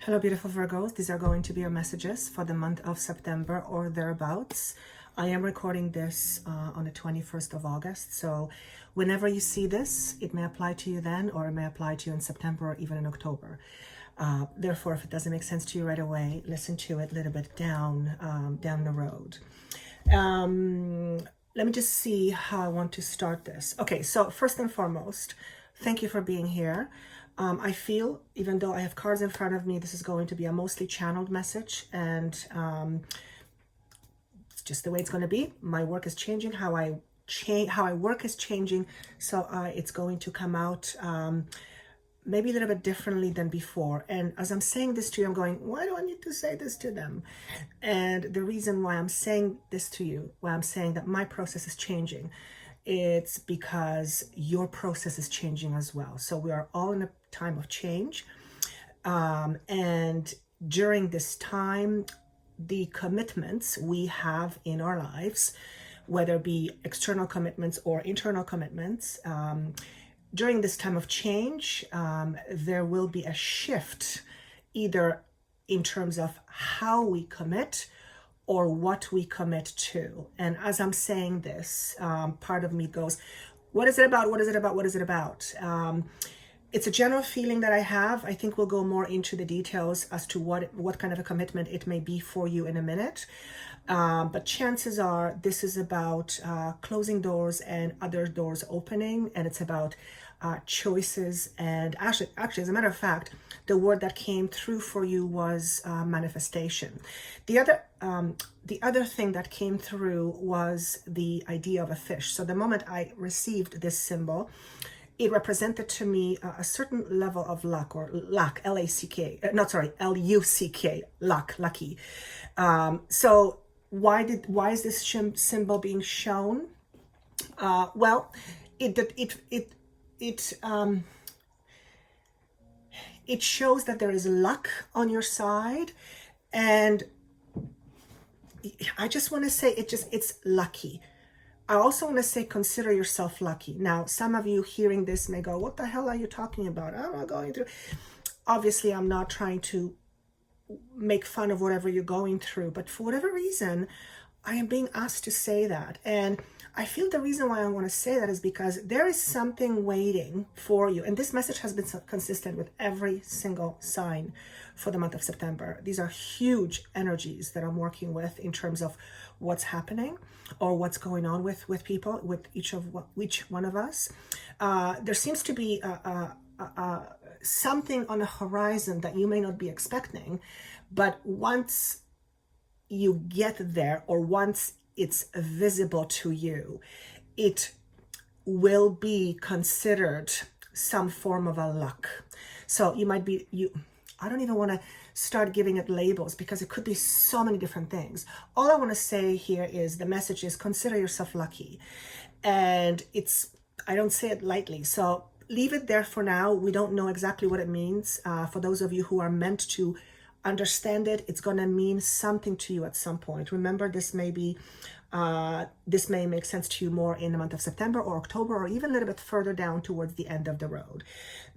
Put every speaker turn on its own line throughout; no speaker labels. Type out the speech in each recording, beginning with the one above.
Hello, beautiful Virgos. These are going to be our messages for the month of September or thereabouts. I am recording this on the 21st of August. So whenever you see this, it may apply to you then, or it may apply to you in September or even in October. Therefore, if it doesn't make sense to you right away, listen to it a little bit down the road. Let me just see how I want to start this. Okay, so first and foremost, thank you for being here. I feel, even though I have cards in front of me, this is going to be a mostly channeled message, and it's just the way it's going to be. My work is changing, how I work is changing, so it's going to come out maybe a little bit differently than before. And as I'm saying this to you, I'm going, why do I need to say this to them? And the reason why I'm saying this to you, why I'm saying that my process is changing, it's because your process is changing as well. So we are all in a time of change. And during this time, the commitments we have in our lives, whether it be external commitments or internal commitments, during this time of change, there will be a shift, either in terms of how we commit or what we commit to. And as I'm saying this, part of me goes, what is it about? What is it about? What is it about? It's a general feeling that I have. I think we'll go more into the details as to what kind of a commitment it may be for you in a minute. But chances are this is about closing doors and other doors opening, and it's about choices. And actually, as a matter of fact, the word that came through for you was manifestation. The other thing that came through was the idea of a fish. So the moment I received this symbol, it represented to me a certain level of luck, or luck, L-A-C-K, L-U-C-K, luck, lucky. So why is this symbol being shown? Well, it shows that there is luck on your side, and I just want to say it's lucky. I also want to say consider yourself lucky. Now, some of you hearing this may go, what the hell are you talking about? I'm not going through. Obviously, I'm not trying to make fun of whatever you're going through, but for whatever reason, I am being asked to say that. And I feel the reason why I want to say that is because there is something waiting for you. And this message has been consistent with every single sign for the month of September. These are huge energies that I'm working with in terms of what's happening or what's going on with people, with each one of us. There seems to be something on the horizon that you may not be expecting, but once you get there, or once it's visible to you, it will be considered some form of a luck. So you might be, I don't even want to start giving it labels because it could be so many different things. All I want to say here is the message is consider yourself lucky. And I don't say it lightly. So leave it there for now. We don't know exactly what it means. For those of you who are meant to understand it, it's going to mean something to you at some point. Remember, this may make sense to you more in the month of September or October, or even a little bit further down towards the end of the road.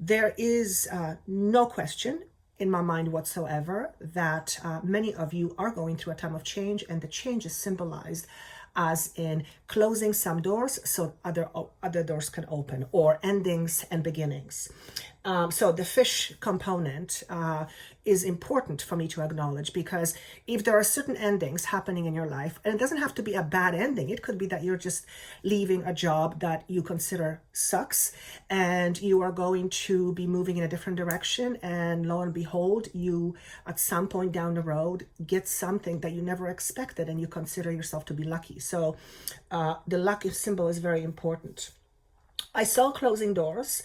There is no question in my mind whatsoever that many of you are going through a time of change, and the change is symbolized as in closing some doors so other doors can open, or endings and beginnings. So the fish component is important for me to acknowledge, because if there are certain endings happening in your life, and it doesn't have to be a bad ending, it could be that you're just leaving a job that you consider sucks and you are going to be moving in a different direction, and lo and behold, you at some point down the road get something that you never expected, and you consider yourself to be lucky. So the lucky symbol is very important. I saw closing doors,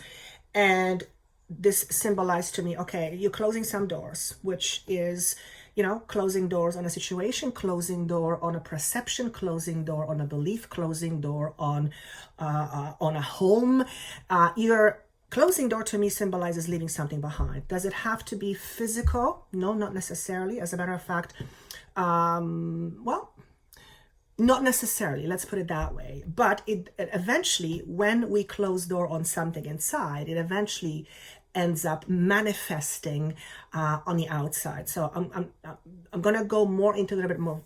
and this symbolized to me, okay, you're closing some doors, which is, closing doors on a situation, closing door on a perception, closing door on a belief, closing door on a home. Your closing door to me symbolizes leaving something behind. Does it have to be physical? No, not necessarily. As a matter of fact, not necessarily, let's put it that way. But it eventually, when we close door on something inside, it eventually ends up manifesting on the outside. So I'm going to go more into a little bit more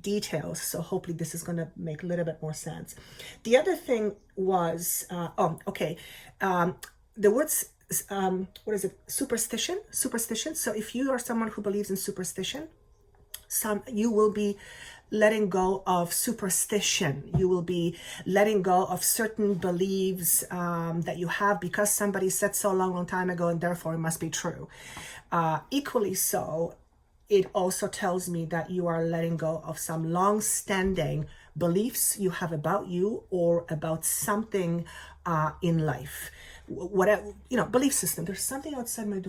details. So hopefully this is going to make a little bit more sense. The other thing was, the words, what is it? Superstition. So if you are someone who believes in superstition, you will be letting go of superstition. You will be letting go of certain beliefs that you have because somebody said so long time ago, and therefore it must be true. Equally so, it also tells me that you are letting go of some long-standing beliefs you have about you or about something in life. Whatever, belief system. There's something outside my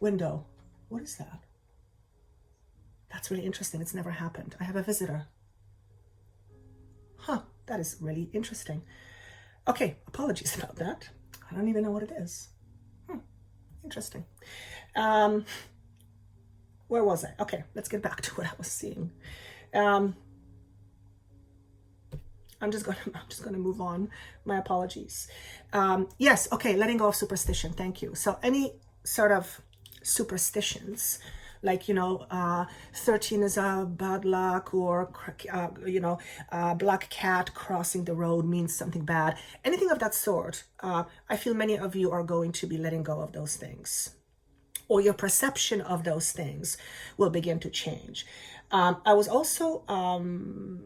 window. What is that? That's really interesting. It's never happened. I have a visitor. That is really interesting. Okay, apologies about that. I don't even know what it is. Interesting. Where was I? Okay, let's get back to what I was seeing. I'm just gonna move on. My apologies. Yes, okay, letting go of superstition. Thank you. So any sort of superstitions, like 13 is a bad luck, or black cat crossing the road means something bad, anything of that sort. I feel many of you are going to be letting go of those things, or your perception of those things will begin to change. I was also,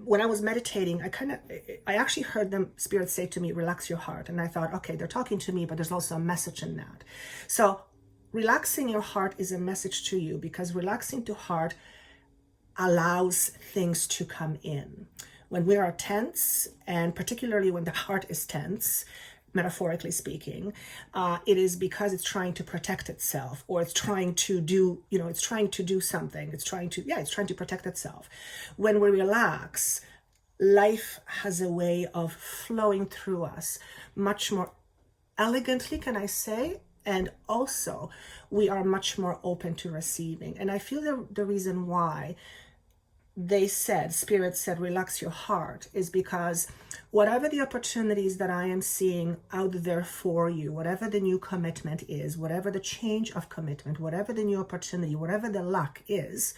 when I was meditating, I actually heard the Spirit say to me, relax your heart. And I thought, okay, they're talking to me, but there's also a message in that. So relaxing your heart is a message to you, because relaxing the heart allows things to come in. When we are tense, and particularly when the heart is tense, metaphorically speaking, it is because it's trying to protect itself, or it's trying to do, something. It's trying to protect itself. When we relax, life has a way of flowing through us much more elegantly, can I say? And also, we are much more open to receiving. And I feel the reason why Spirit said, relax your heart, is because whatever the opportunities that I am seeing out there for you, whatever the new commitment is, whatever the change of commitment, whatever the new opportunity, whatever the luck is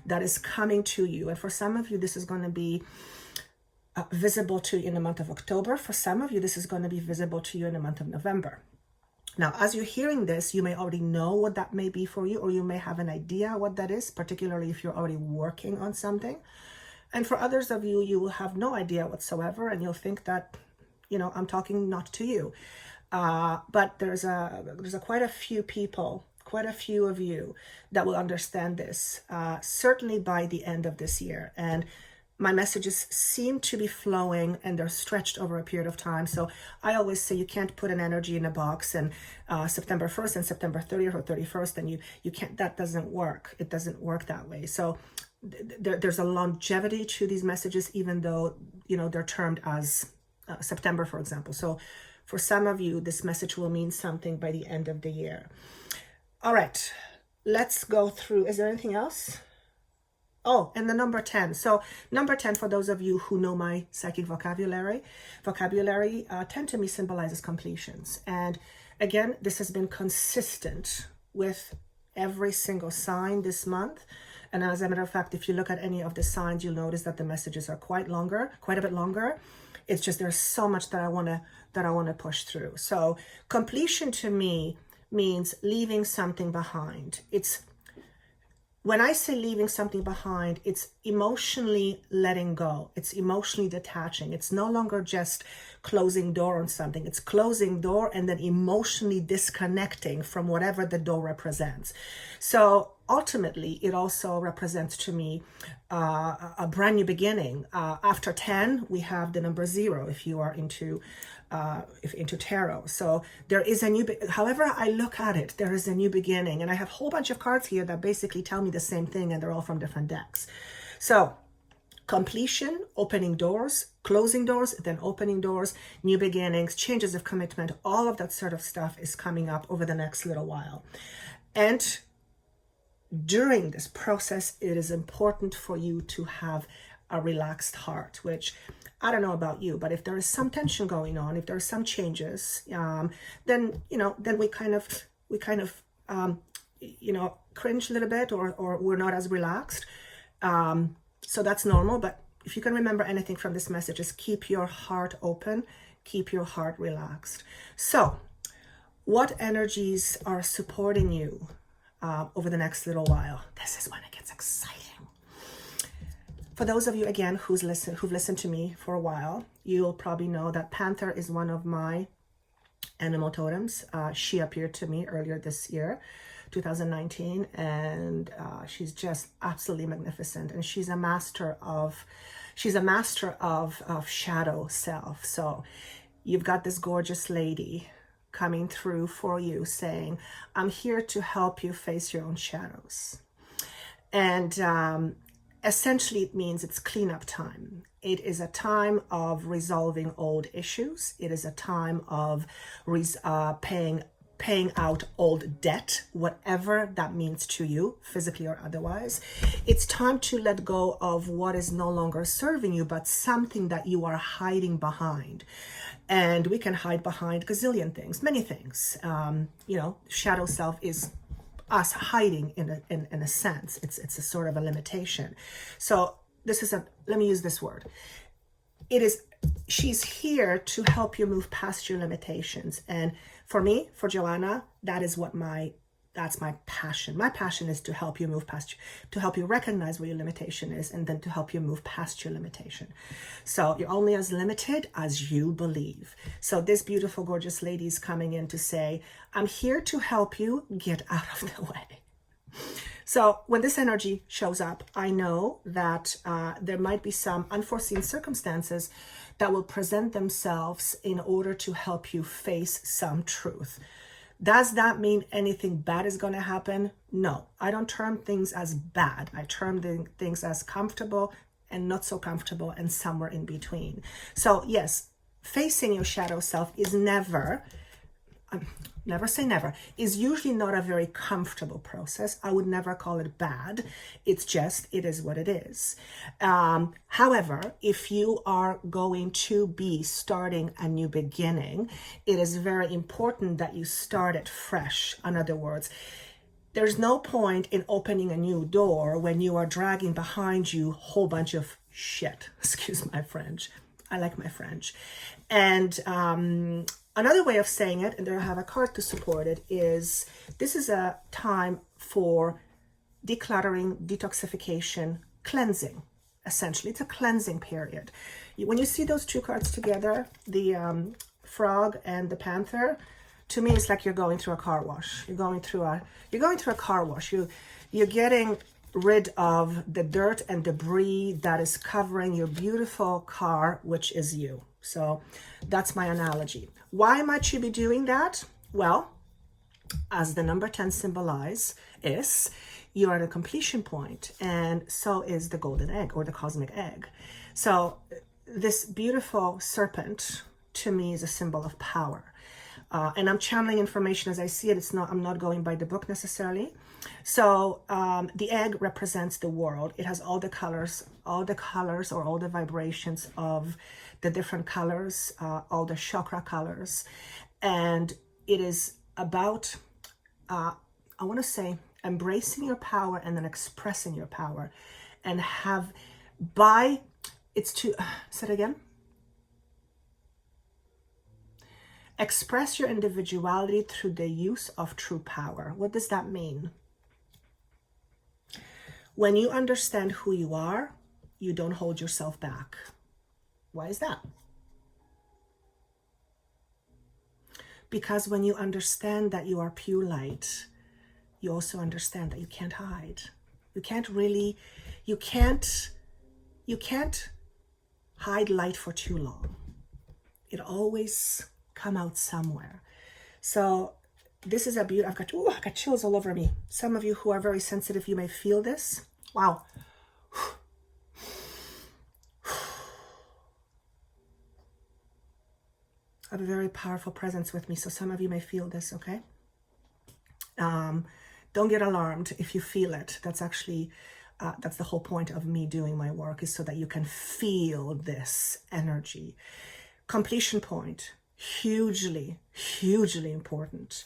that is coming to you. And for some of you, this is going to be visible to you in the month of October. For some of you, this is going to be visible to you in the month of November. Now, as you're hearing this, you may already know what that may be for you, or you may have an idea what that is, particularly if you're already working on something. And for others of you, you will have no idea whatsoever, and you'll think that, I'm talking not to you. But there's quite a few people, quite a few of you that will understand this, certainly by the end of this year. And my messages seem to be flowing, and they're stretched over a period of time. So I always say you can't put an energy in a box and September 1st and September 30th or 31st, and you can't, that doesn't work. It doesn't work that way. So there's a longevity to these messages, even though, they're termed as September, for example. So for some of you, this message will mean something by the end of the year. All right, let's go through. Is there anything else? Oh, and the number 10. So number 10, for those of you who know my psychic vocabulary, 10 to me symbolizes completions. And again, this has been consistent with every single sign this month. And as a matter of fact, if you look at any of the signs, you'll notice that the messages are quite a bit longer. It's just there's so much that I want to push through. So completion to me means leaving something behind. When I say leaving something behind, it's emotionally letting go. It's emotionally detaching. It's no longer just closing door on something. It's closing door and then emotionally disconnecting from whatever the door represents. So ultimately, it also represents to me a brand new beginning. After 10, we have the number 0 if you are into tarot. So there is a new, however I look at it, there is a new beginning. And I have a whole bunch of cards here that basically tell me the same thing, and they're all from different decks. So completion, opening doors, closing doors, then opening doors, new beginnings, changes of commitment, all of that sort of stuff is coming up over the next little while. And during this process, it is important for you to have a relaxed heart, which I don't know about you, but if there is some tension going on, if there are some changes, then we kind of we kind of, cringe a little bit, or we're not as relaxed. So that's normal. But if you can remember anything from this message, is keep your heart open, keep your heart relaxed. So what energies are supporting you over the next little while? This is when it gets exciting. For those of you, again, who've listened to me for a while, you'll probably know that Panther is one of my animal totems. She appeared to me earlier this year, 2019, and she's just absolutely magnificent. And she's a master of shadow self. So you've got this gorgeous lady coming through for you saying, I'm here to help you face your own shadows. And essentially, it means it's cleanup time. It is a time of resolving old issues. It is a time of paying out old debt, whatever that means to you, physically or otherwise. It's time to let go of what is no longer serving you, but something that you are hiding behind. And we can hide behind a gazillion things, many things. Shadow self is us hiding in a sense. It's a sort of a limitation. So let me use this word. She's here to help you move past your limitations. And for me, for Joanna, that's my passion. My passion is to help you move past, to help you recognize where your limitation is, and then to help you move past your limitation. So you're only as limited as you believe. So this beautiful, gorgeous lady is coming in to say, I'm here to help you get out of the way. So when this energy shows up, I know that there might be some unforeseen circumstances that will present themselves in order to help you face some truth. Does that mean anything bad is going to happen? No, I don't term things as bad. I term things as comfortable and not so comfortable and somewhere in between. So yes, facing your shadow self is never say never, is usually not a very comfortable process. I would never call it bad. It is what it is. However, if you are going to be starting a new beginning, it is very important that you start it fresh. In other words, there's no point in opening a new door when you are dragging behind you a whole bunch of shit. Excuse my French. I like my French. And another way of saying it, and I have a card to support it, is this is a time for decluttering, detoxification, cleansing. Essentially, it's a cleansing period. When you see those two cards together, the frog and the panther, to me, it's like you're going through a car wash. You're going through a car wash. You're getting rid of the dirt and debris that is covering your beautiful car, which is you. So that's my analogy. Why might you be doing that? Well, as the number 10 symbolizes, you are at a completion point, and so is the golden egg or the cosmic egg. So this beautiful serpent to me is a symbol of power. And I'm channeling information as I see it. I'm not going by the book necessarily. So the egg represents the world. It has all the colors or all the vibrations of the different colors, all the chakra colors. And it is about, I want to say, embracing your power and then expressing your power. And say it again. Express your individuality through the use of true power. What does that mean? When you understand who you are, you don't hold yourself back. Why is that? Because when you understand that you are pure light, you also understand that you can't hide. You can't hide light for too long. It always come out somewhere. So this is a beautiful, I got chills all over me. Some of you who are very sensitive, you may feel this. Wow. I have a very powerful presence with me, so some of you may feel this, okay? Don't get alarmed if you feel it. That's actually, that's the whole point of me doing my work, is so that you can feel this energy. Completion point, hugely, hugely important.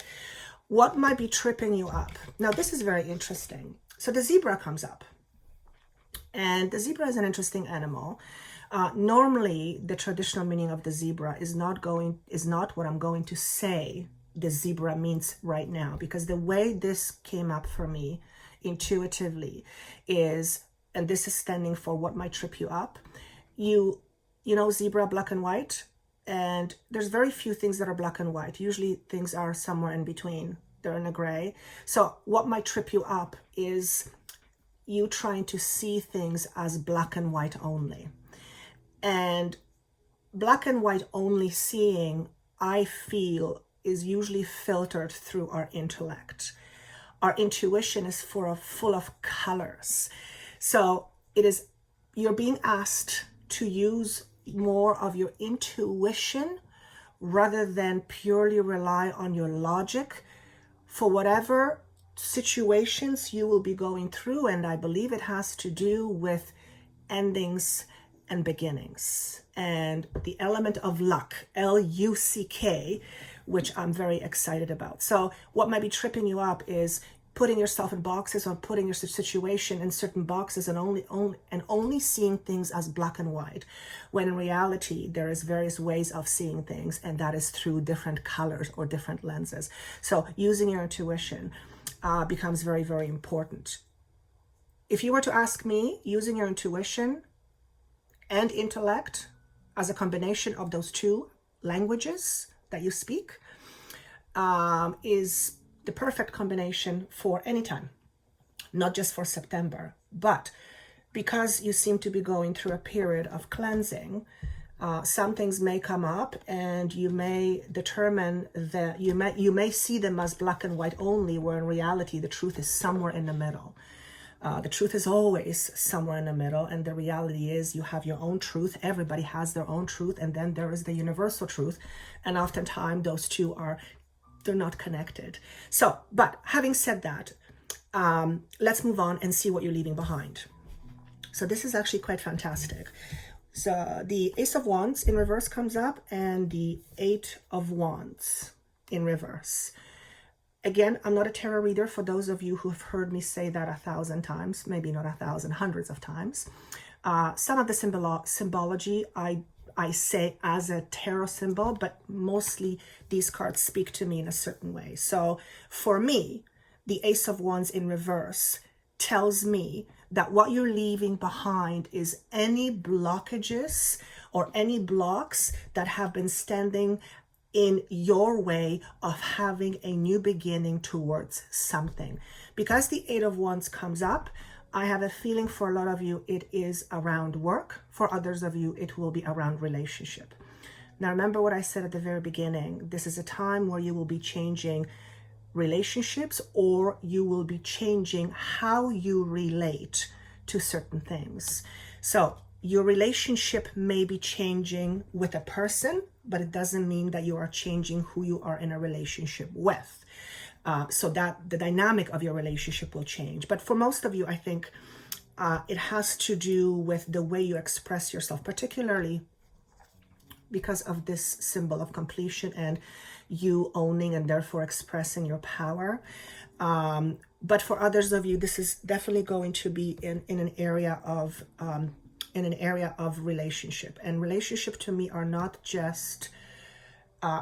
What might be tripping you up? Now, this is very interesting. So the zebra comes up. And the zebra is an interesting animal. Normally, the traditional meaning of the zebra is not what I'm going to say the zebra means right now, because the way this came up for me intuitively is, and this is standing for what might trip you up. You know, zebra, black and white, and there's very few things that are black and white. Usually things are somewhere in between. They're in a gray. So what might trip you up is you trying to see things as black and white only. And black and white only seeing, I feel, is usually filtered through our intellect. Our intuition is full of colors. So you're being asked to use more of your intuition rather than purely rely on your logic for whatever situations you will be going through. And I believe it has to do with endings and beginnings and the element of luck, L-U-C-K, which I'm very excited about. So what might be tripping you up is putting yourself in boxes or putting your situation in certain boxes and only seeing things as black and white, when in reality there is various ways of seeing things, and that is through different colors or different lenses. So using your intuition becomes very, very important. If you were to ask me, using your intuition and intellect as a combination of those two languages that you speak is the perfect combination for any time, not just for September. But because you seem to be going through a period of cleansing, some things may come up, and you may determine that you may see them as black and white only, where in reality the truth is somewhere in the middle. The truth is always somewhere in the middle, and the reality is you have your own truth. Everybody has their own truth, and then there is the universal truth, and oftentimes those two they're not connected. So, but having said that, let's move on and see what you're leaving behind. So this is actually quite fantastic. So the Ace of Wands in reverse comes up, and the Eight of Wands in reverse. Again, I'm not a tarot reader, for those of you who have heard me say that 1,000 times, maybe not 1,000, hundreds of times. Some of the symbology I say as a tarot symbol, but mostly these cards speak to me in a certain way. So for me, the Ace of Wands in reverse tells me that what you're leaving behind is any blockages or any blocks that have been standing in your way of having a new beginning towards something. Because the Eight of Wands comes up, I have a feeling for a lot of you it is around work. For others of you, it will be around relationship. Now, remember what I said at the very beginning. This is a time where you will be changing relationships, or you will be changing how you relate to certain things. So your relationship may be changing with a person, but it doesn't mean that you are changing who you are in a relationship with. So that the dynamic of your relationship will change. But for most of you, I think it has to do with the way you express yourself, particularly because of this symbol of completion and you owning and therefore expressing your power. But for others of you, this is definitely going to be in an area of relationship. And relationship to me are not just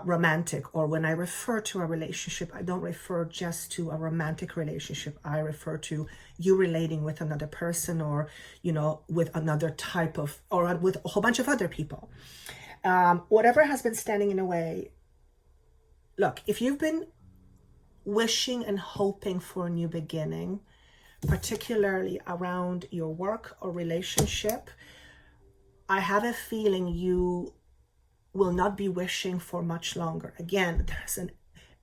romantic, or when I refer to a relationship, I don't refer just to a romantic relationship. I refer to you relating with another person, or, you know, with another type of, or with a whole bunch of other people. Whatever has been standing in the way. Look, if you've been wishing and hoping for a new beginning, particularly around your work or relationship, I have a feeling you will not be wishing for much longer. Again, there's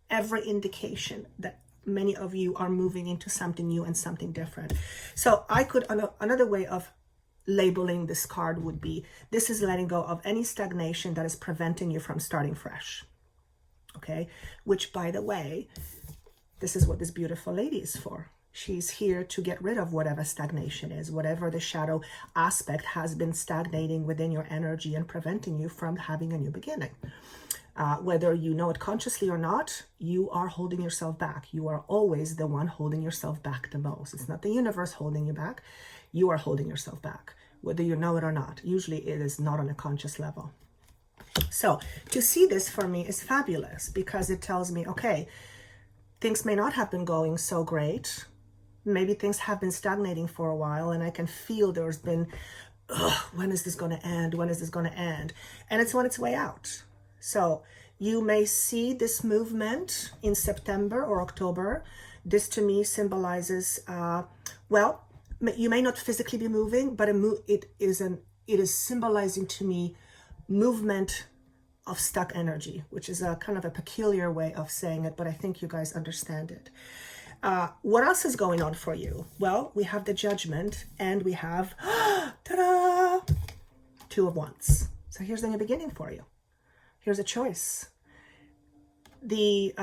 every indication that many of you are moving into something new and something different. So I could, another way of labeling this card would be, this is letting go of any stagnation that is preventing you from starting fresh. Okay, which, by the way, this is what this beautiful lady is for. She's here to get rid of whatever stagnation is, whatever the shadow aspect has been stagnating within your energy and preventing you from having a new beginning. Whether you know it consciously or not, you are holding yourself back. You are always the one holding yourself back the most. It's not the universe holding you back. You are holding yourself back, whether you know it or not. Usually it is not on a conscious level. So to see this for me is fabulous, because it tells me, okay, things may not have been going so great. Maybe things have been stagnating for a while, and I can feel there's been, when is this going to end? When is this going to end? And it's on its way out. So you may see this movement in September or October. This to me symbolizes, well, you may not physically be moving, but it is symbolizing to me movement of stuck energy, which is a kind of a peculiar way of saying it, but I think you guys understand it. What else is going on for you? Well, we have the Judgment, and we have, ta-da, Two of Wands. So here's the new beginning for you. Here's a choice. The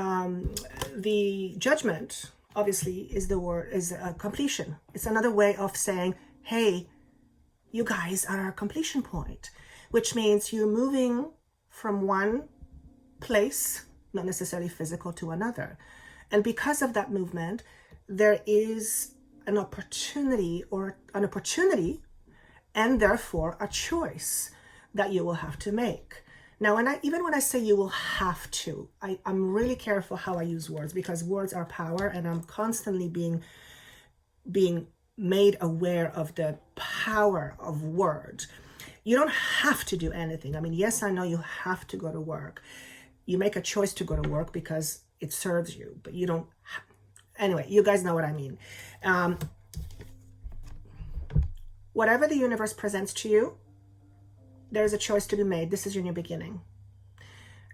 Judgment, obviously, is a completion. It's another way of saying, hey, you guys are at a completion point, which means you're moving from one place, not necessarily physical, to another. And because of that movement, there is an opportunity and therefore a choice that you will have to make. Now, even when I say you will have to, I'm really careful how I use words, because words are power, and I'm constantly being made aware of the power of words. You don't have to do anything. I mean, yes, I know you have to go to work. You make a choice to go to work because it serves you, but you don't. Anyway, you guys know what I mean. Whatever the universe presents to you, there's a choice to be made. This is your new beginning.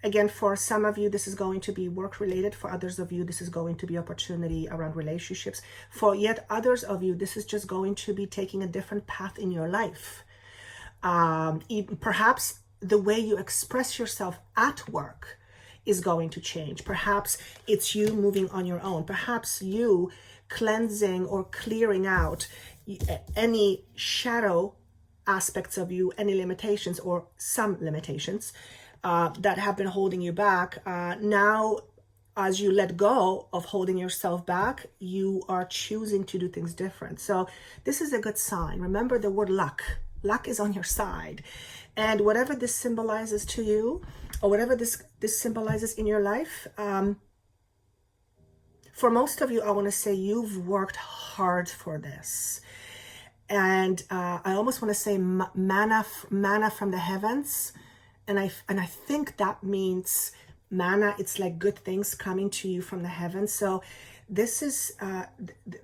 Again, for some of you, this is going to be work related. For others of you, this is going to be opportunity around relationships. For yet others of you, this is just going to be taking a different path in your life. Perhaps the way you express yourself at work is going to change. Perhaps it's you moving on your own. Perhaps you cleansing or clearing out any shadow aspects of you, any limitations or some limitations that have been holding you back. Now, as you let go of holding yourself back, you are choosing to do things different. So this is a good sign. Remember the word luck. Luck is on your side. And whatever this symbolizes to you, or whatever this symbolizes in your life, for most of you, I want to say you've worked hard for this. And I almost want to say manna from the heavens. And I think that means manna. It's like good things coming to you from the heavens. So this is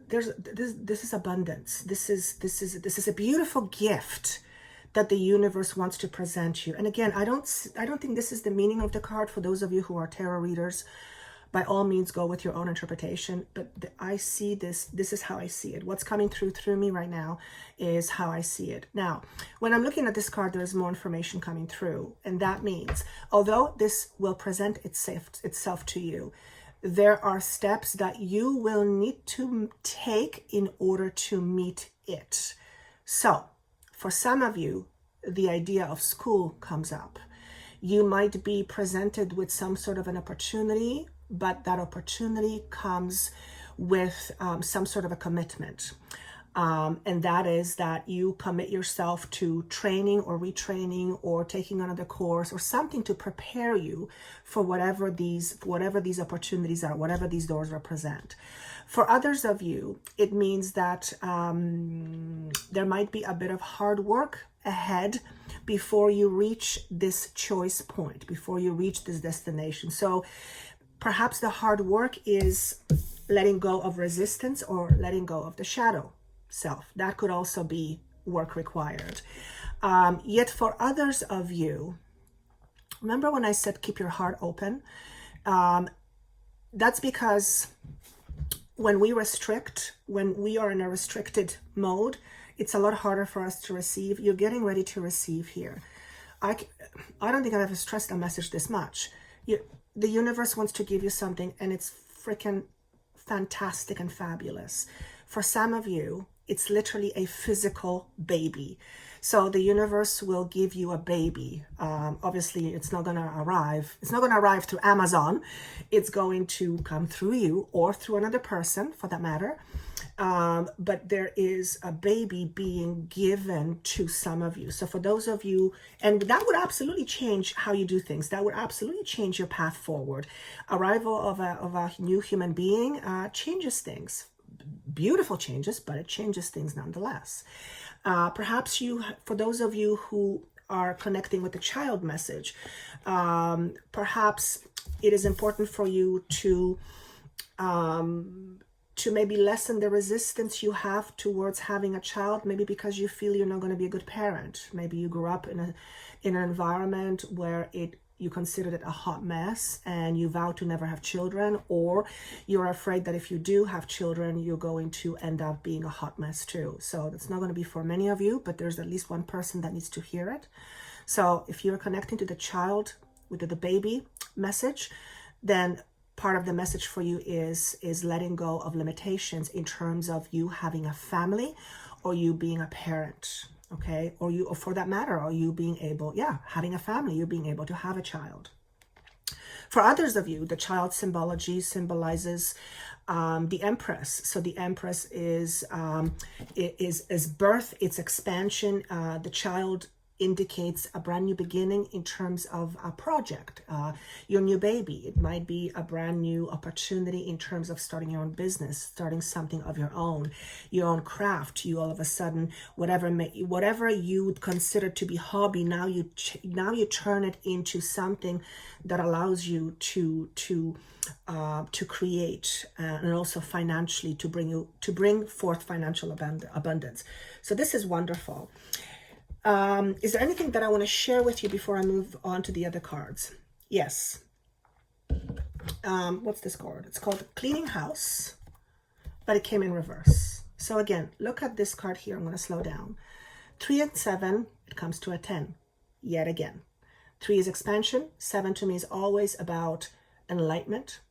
this is abundance. This is a beautiful gift that the universe wants to present you. And again, I don't think this is the meaning of the card. For those of you who are tarot readers, by all means, go with your own interpretation. But I see this is how I see it. What's coming through me right now is how I see it. Now, when I'm looking at this card, there's more information coming through. And that means, although this will present itself to you, there are steps that you will need to take in order to meet it. So, for some of you, the idea of school comes up. You might be presented with some sort of an opportunity, but that opportunity comes with some sort of a commitment. And that is that you commit yourself to training or retraining or taking another course or something to prepare you for whatever these opportunities are, whatever these doors represent. For others of you, it means that there might be a bit of hard work ahead before you reach this choice point, before you reach this destination. So perhaps the hard work is letting go of resistance or letting go of the shadow self. That could also be work required. Yet for others of you, remember when I said keep your heart open? That's because when we restrict, when we are in a restricted mode, it's a lot harder for us to receive. You're getting ready to receive here. I don't think I've ever stressed a message this much. The universe wants to give you something, and it's freaking fantastic and fabulous. For some of you, It's literally a physical baby. So the universe will give you a baby. Obviously, it's not going to arrive. It's not going to arrive through Amazon. It's going to come through you or through another person, for that matter. But there is a baby being given to some of you. So for those of you, and that would absolutely change how you do things. That would absolutely change your path forward. Arrival of a new human being changes things. Beautiful changes, but it changes things nonetheless. Perhaps for those of you who are connecting with the child message, perhaps it is important for you to maybe lessen the resistance you have towards having a child, maybe because you feel you're not going to be a good parent. Maybe you grew up in an environment where you considered it a hot mess and you vow to never have children, or you're afraid that if you do have children, you're going to end up being a hot mess too. So that's not going to be for many of you, but there's at least one person that needs to hear it. So if you're connecting to the child, with the baby message, then part of the message for you is letting go of limitations in terms of you having a family or you being a parent. Okay, or for that matter, or you being able, having a family, you being able to have a child. For others of you, the child symbology symbolizes the Empress. So the Empress is birth, it's expansion. The child indicates a brand new beginning in terms of a project, your new baby. It might be a brand new opportunity in terms of starting your own business, starting something of your own craft. You all of a sudden, whatever you would consider to be hobby, now you turn it into something that allows you to create and also financially to bring forth financial abundance. So this is wonderful. Is there anything that I want to share with you before I move on to the other cards? Yes. What's this card? It's called Cleaning House, but it came in reverse. So again, look at this card here. I'm going to slow down. 3 and 7, it comes to a 10. Yet again. 3 is expansion. 7 to me is always about enlightenment.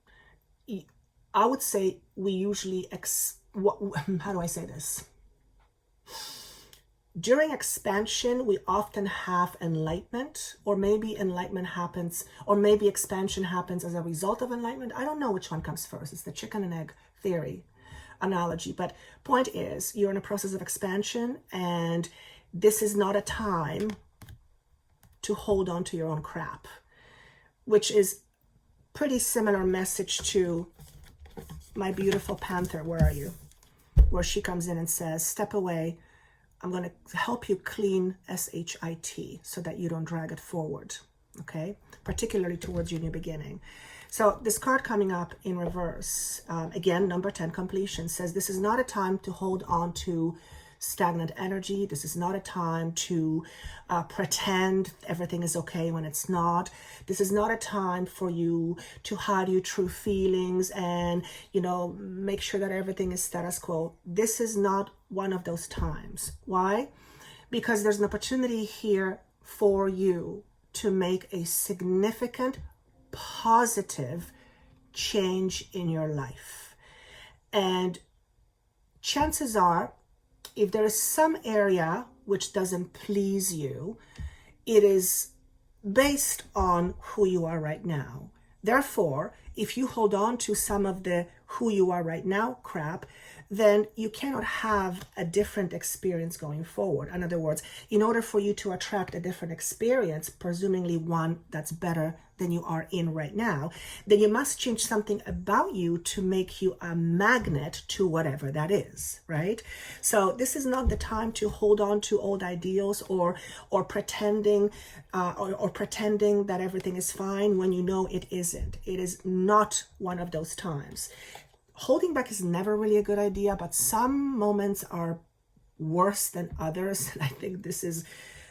I would say we usually, how do I say this? During expansion, we often have enlightenment, or maybe enlightenment happens, or maybe expansion happens as a result of enlightenment. I don't know which one comes first. It's the chicken and egg theory analogy. But point is, you're in a process of expansion, and this is not a time to hold on to your own crap, which is pretty similar message to my beautiful panther. Where are you? Where she comes in and says, step away. I'm going to help you clean SHIT so that you don't drag it forward, okay? Particularly towards your new beginning. So this card coming up in reverse, again, number 10, completion, says this is not a time to hold on to stagnant energy. This is not a time to pretend everything is okay when it's not. This is not a time for you to hide your true feelings and, make sure that everything is status quo. This is not one of those times. Why? Because there's an opportunity here for you to make a significant positive change in your life. And chances are, if there is some area which doesn't please you, it is based on who you are right now. Therefore, if you hold on to some of the who you are right now crap, then you cannot have a different experience going forward. In other words, in order for you to attract a different experience, presumably one that's better than you are in right now, then you must change something about you to make you a magnet to whatever that is, right? So this is not the time to hold on to old ideals or pretending that everything is fine when you know it isn't. It is not one of those times. Holding back is never really a good idea, but some moments are worse than others. And I think this is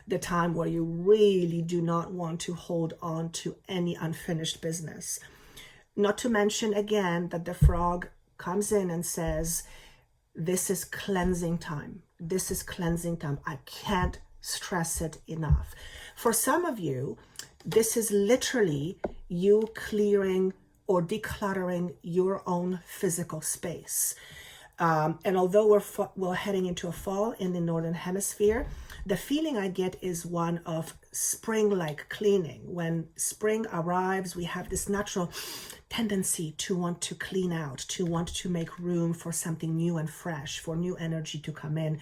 the time where you really do not want to hold on to any unfinished business. Not to mention, again, that the frog comes in and says, this is cleansing time. This is cleansing time. I can't stress it enough. For some of you, this is literally you clearing or decluttering your own physical space. And although we're heading into a fall in the Northern Hemisphere, the feeling I get is one of spring-like cleaning. When spring arrives, we have this natural tendency to want to clean out, to want to make room for something new and fresh, for new energy to come in.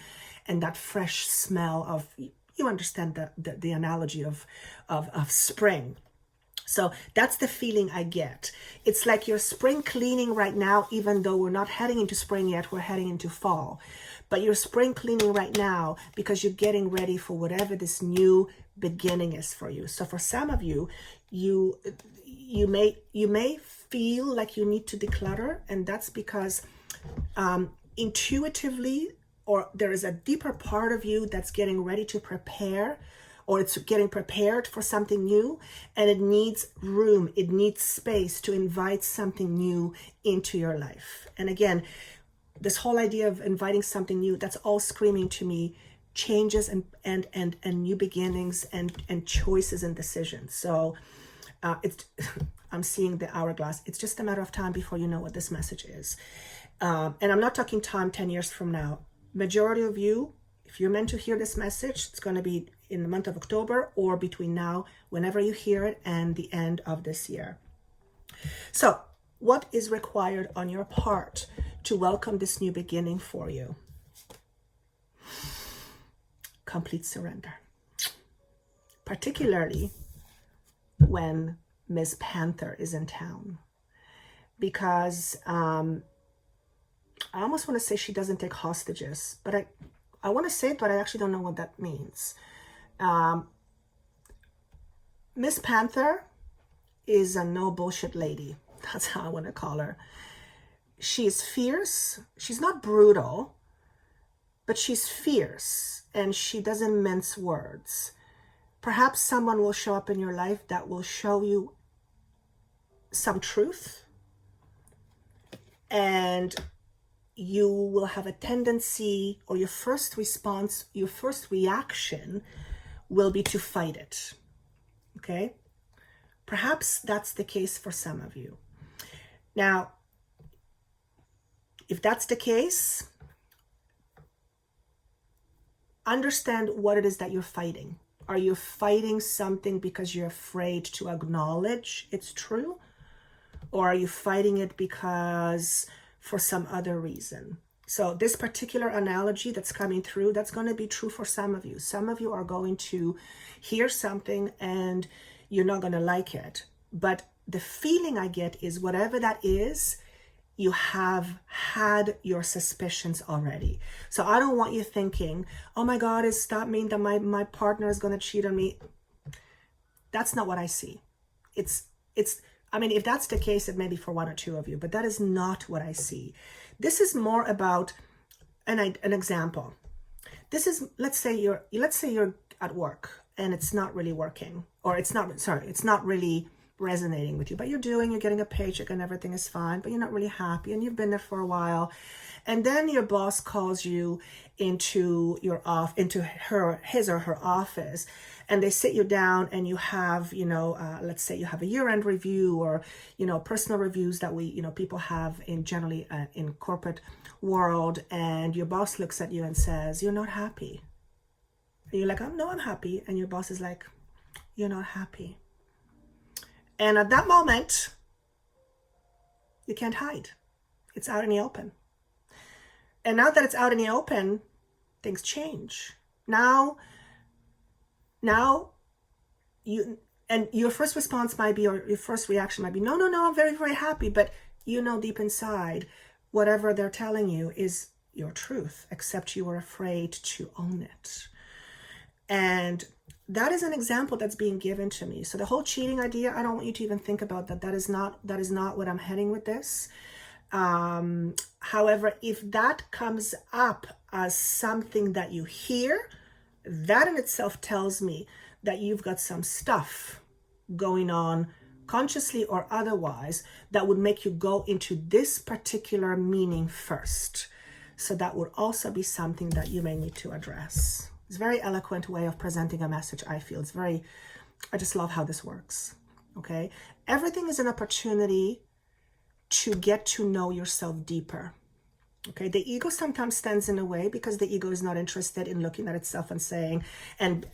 And that fresh smell of, you understand the analogy of spring. So that's the feeling I get. It's like you're spring cleaning right now, even though we're not heading into spring yet, we're heading into fall. But you're spring cleaning right now because you're getting ready for whatever this new beginning is for you. So for some of you, you may feel like you need to declutter, and that's because intuitively, or there is a deeper part of you that's getting ready to prepare, or it's getting prepared for something new, and it needs room, it needs space to invite something new into your life. And again, this whole idea of inviting something new, that's all screaming to me changes and new beginnings and choices and decisions. So I'm seeing the hourglass. It's just a matter of time before you know what this message is. And I'm not talking time 10 years from now. Majority of you, if you're meant to hear this message, it's going to be in the month of October or between now, whenever you hear it, and the end of this year. So what is required on your part to welcome this new beginning for you? Complete surrender. Particularly when Ms. Panther is in town. Because I almost want to say she doesn't take hostages, but I want to say it, but I actually don't know what that means. Miss Panther is a no bullshit lady. That's how I want to call her. She is fierce. She's not brutal, but she's fierce, and she doesn't mince words. Perhaps someone will show up in your life that will show you some truth, and you will have a tendency, or your first response, your first reaction will be to fight it. Okay? Perhaps that's the case for some of you. Now, if that's the case, understand what it is that you're fighting. Are you fighting something because you're afraid to acknowledge it's true? Or are you fighting it because for some other reason? So this particular analogy that's coming through, that's going to be true for some of you. Some of you are going to hear something and you're not going to like it. But the feeling I get is whatever that is, you have had your suspicions already. So I don't want you thinking, oh my God, does that mean that my partner is going to cheat on me? That's not what I see. I mean, if that's the case, it may be for one or two of you, but that is not what I see. This is more about an example. This is, let's say you're at work and it's not really working, or it's not really resonating with you, but you're getting a paycheck and everything is fine, but you're not really happy and you've been there for a while. And then your boss calls you into his or her office, and they sit you down and you have, let's say you have a year-end review, or, personal reviews that people have generally in corporate world. And your boss looks at you and says, you're not happy. And you're like, oh, no, I'm happy. And your boss is like, you're not happy. And at that moment, you can't hide. It's out in the open. And now that it's out in the open, things change. Now your first response might be, or your first reaction might be, no, I'm very, very happy. But deep inside, whatever they're telling you is your truth, except you were afraid to own it. And that is an example that's being given to me. So the whole cheating idea, I don't want you to even think about that. That is not what I'm heading with this. However, if that comes up as something that you hear, that in itself tells me that you've got some stuff going on, consciously or otherwise, that would make you go into this particular meaning first. So that would also be something that you may need to address. It's a very eloquent way of presenting a message, I feel. I just love how this works, okay? Everything is an opportunity to get to know yourself deeper. Okay, the ego sometimes stands in the way because the ego is not interested in looking at itself and saying and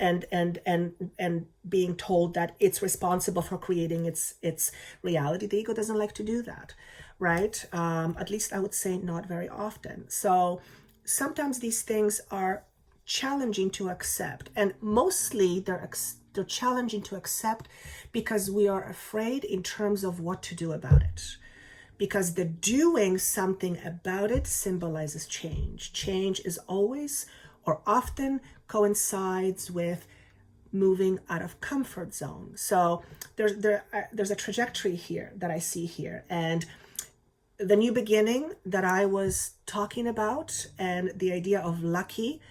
being told that it's responsible for creating its reality. The ego doesn't like to do that, right? At least I would say not very often. So sometimes these things are challenging to accept, and mostly they're challenging to accept because we are afraid in terms of what to do about it. Because the doing something about it symbolizes change. Change is always or often coincides with moving out of comfort zone. So there's a trajectory here that I see here. And the new beginning that I was talking about and the idea of lucky,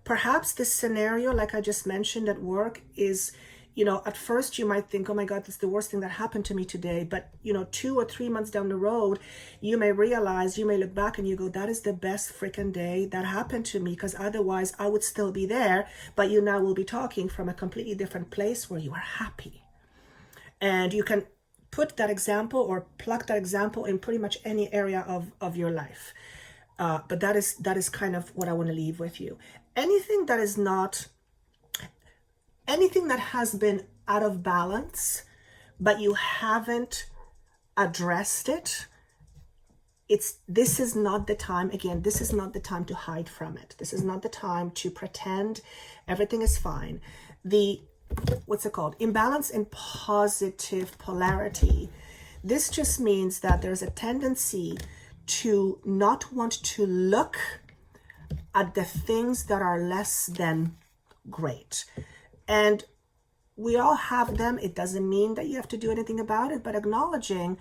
perhaps this scenario, like I just mentioned at work, is, you know, at first you might think, oh my God, that's the worst thing that happened to me today. But, you know, 2 or 3 months down the road, you may realize, you may look back and you go, that is the best freaking day that happened to me, because otherwise I would still be there. But you now will be talking from a completely different place where you are happy. And you can put that example or plug that example in pretty much any area of your life. But that is kind of what I want to leave with you. Anything that is not, anything that has been out of balance, but you haven't addressed it, this is not the time, again, this is not the time to hide from it. This is not the time to pretend everything is fine. What's it called? Imbalance in positive polarity. This just means that there's a tendency to not want to look at the things that are less than great. And we all have them. It doesn't mean that you have to do anything about it, but acknowledging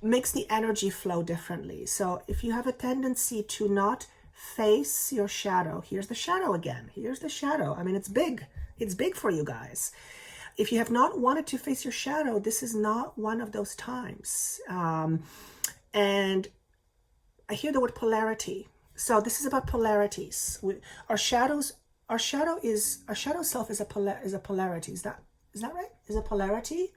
makes the energy flow differently. So if you have a tendency to not face your shadow, here's the shadow again. Here's the shadow. I mean, it's big. It's big for you guys. If you have not wanted to face your shadow, this is not one of those times. And I hear the word polarity. So this is about polarities. Our shadow self is a polarity. Is that right? Is a polarity?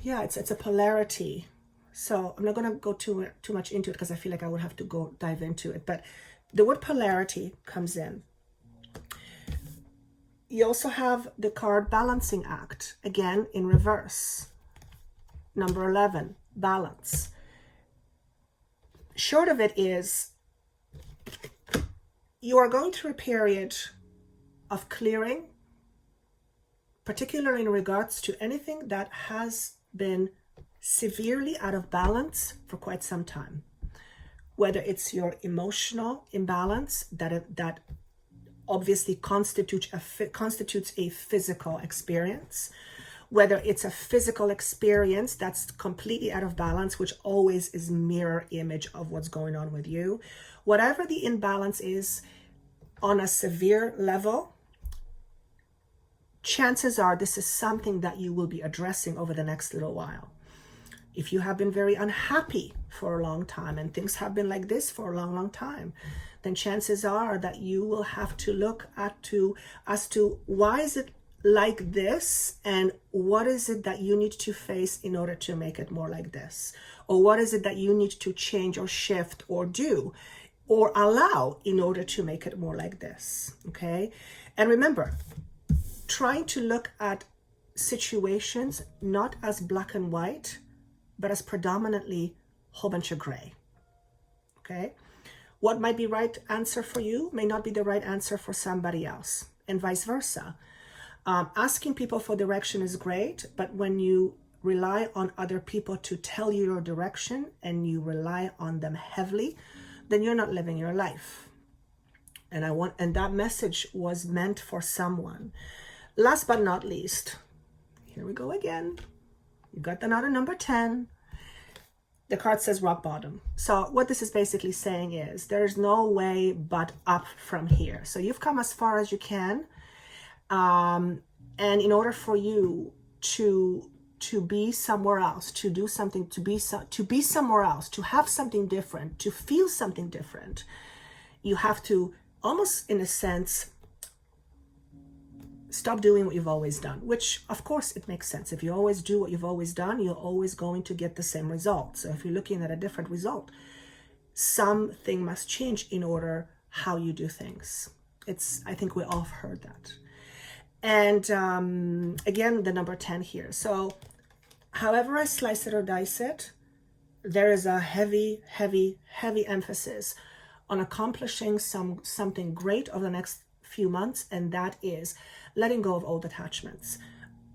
Yeah, it's a polarity. So I'm not going to go too much into it because I feel like I would have to go dive into it. But the word polarity comes in. You also have the card Balancing Act, again in reverse. Number 11, balance. Short of it is, you are going through a period of clearing, particularly in regards to anything that has been severely out of balance for quite some time. Whether it's your emotional imbalance that obviously constitutes a physical experience, whether it's a physical experience that's completely out of balance, which always is mirror image of what's going on with you. Whatever the imbalance is on a severe level, chances are this is something that you will be addressing over the next little while. If you have been very unhappy for a long time and things have been like this for a long, long time, then chances are that you will have to look as to why is it like this, and what is it that you need to face in order to make it more like this, or what is it that you need to change or shift or do or allow in order to make it more like this. Okay, and remember, trying to look at situations not as black and white, but as predominantly a whole bunch of gray. Okay, what might be right answer for you may not be the right answer for somebody else, and vice versa. Asking people for direction is great, but when you rely on other people to tell you your direction and you rely on them heavily, then you're not living your life. And that message was meant for someone. Last but not least, here we go again. You got another number 10. The card says rock bottom. So what this is basically saying is there's no way but up from here. So you've come as far as you can. And in order for you to be somewhere else, to do something, to be somewhere else, to have something different, to feel something different, you have to almost, in a sense, stop doing what you've always done, which of course it makes sense. If you always do what you've always done, you're always going to get the same result. So if you're looking at a different result, something must change in order how you do things. I think we all have heard that. And again, the number 10 here. So however I slice it or dice it, there is a heavy, heavy, heavy emphasis on accomplishing something great over the next few months, and that is letting go of old attachments.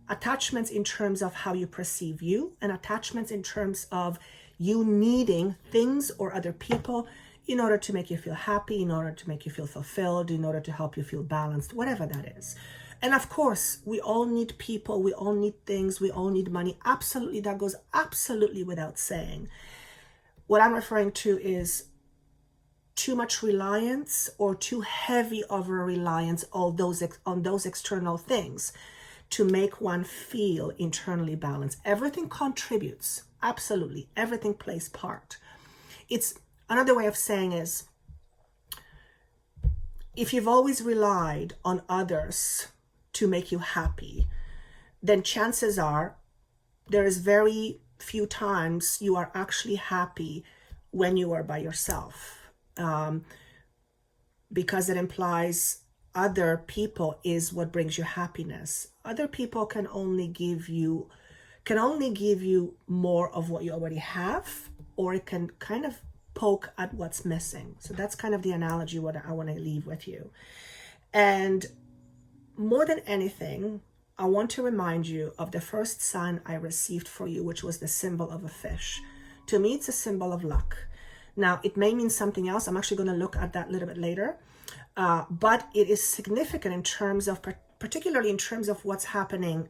Attachments in terms of how you perceive you, and attachments in terms of you needing things or other people in order to make you feel happy, in order to make you feel fulfilled, in order to help you feel balanced, whatever that is. And of course, we all need people, we all need things, we all need money. Absolutely, that goes absolutely without saying. What I'm referring to is too much reliance or too heavy of a reliance on those external things to make one feel internally balanced. Everything contributes, absolutely. Everything plays part. It's another way of saying is, if you've always relied on others to make you happy, then chances are there is very few times you are actually happy when you are by yourself, because it implies other people is what brings you happiness. Other people can only give you more of what you already have, or it can kind of poke at what's missing. So that's kind of the analogy what I want to leave with you. And more than anything, I want to remind you of the first sign I received for you, which was the symbol of a fish. To me, it's a symbol of luck. Now, it may mean something else. I'm actually going to look at that a little bit later. But it is significant in terms of, particularly in terms of what's happening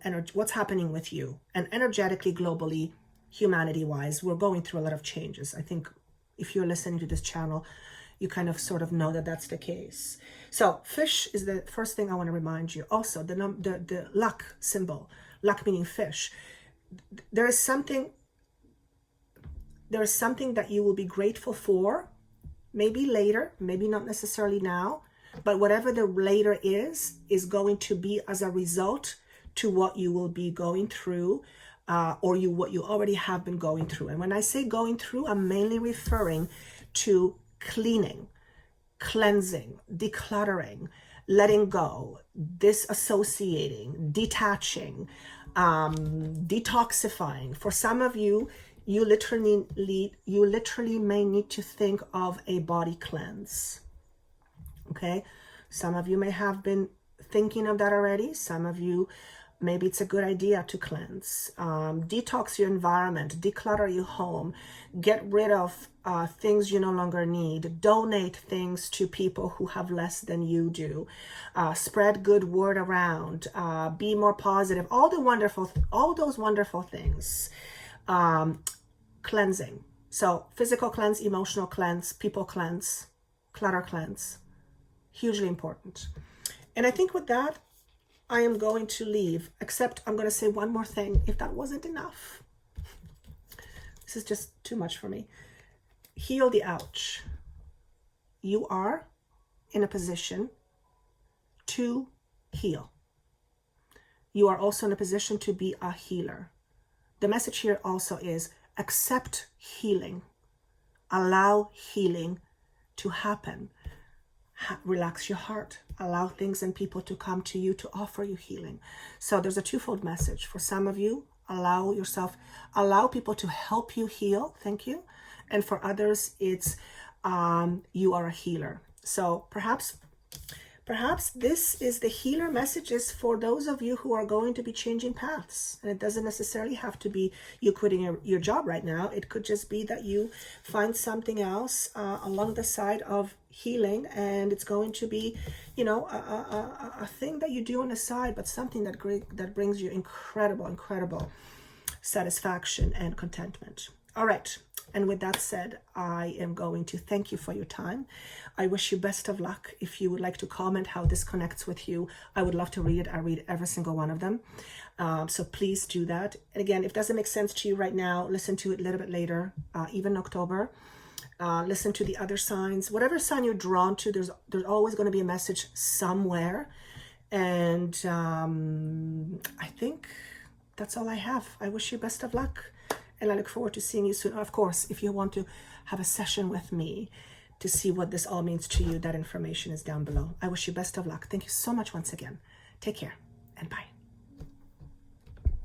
with you. And energetically, globally, humanity-wise, we're going through a lot of changes. I think if you're listening to this channel, you kind of sort of know that that's the case. So fish is the first thing I want to remind you. Also, the luck symbol, luck meaning fish. There is something that you will be grateful for, maybe later, maybe not necessarily now, but whatever the later is going to be as a result to what you will be going through, or what you already have been going through. And when I say going through, I'm mainly referring to cleaning, cleansing, decluttering, letting go, disassociating, detaching, detoxifying. For some of you, you literally may need to think of a body cleanse. Okay, some of you may have been thinking of that already. Some of you, maybe it's a good idea to cleanse, detox your environment, declutter your home, get rid of things you no longer need, donate things to people who have less than you do, spread good word around, be more positive, all those wonderful things. Cleansing. So physical cleanse, emotional cleanse, people cleanse, clutter cleanse. Hugely important. And I think with that, I am going to leave, except I'm going to say one more thing, if that wasn't enough. This is just too much for me. Heal the ouch. You are in a position to heal. You are also in a position to be a healer. The message here also is accept healing. Allow healing to happen. Relax your heart. Allow things and people to come to you to offer you healing. So there's a twofold message. For some of you, allow people to help you heal. Thank you. And for others, it's you are a healer. So perhaps this is the healer messages for those of you who are going to be changing paths. And it doesn't necessarily have to be you quitting your job right now. It could just be that you find something else along the side of healing, and it's going to be, a thing that you do on the side, but something that brings you incredible satisfaction and contentment. All right. And with that said, I am going to thank you for your time. I wish you best of luck. If you would like to comment how this connects with you, I would love to read it. I read every single one of them. So please do that. And again, if it doesn't make sense to you right now, listen to it a little bit later, even October. Listen to the other signs. Whatever sign you're drawn to, there's always going to be a message somewhere. And I think that's all I have. I wish you best of luck, and I look forward to seeing you soon. Of course, if you want to have a session with me to see what this all means to you, that information is down below. I wish you best of luck. Thank you so much once again. Take care, and bye.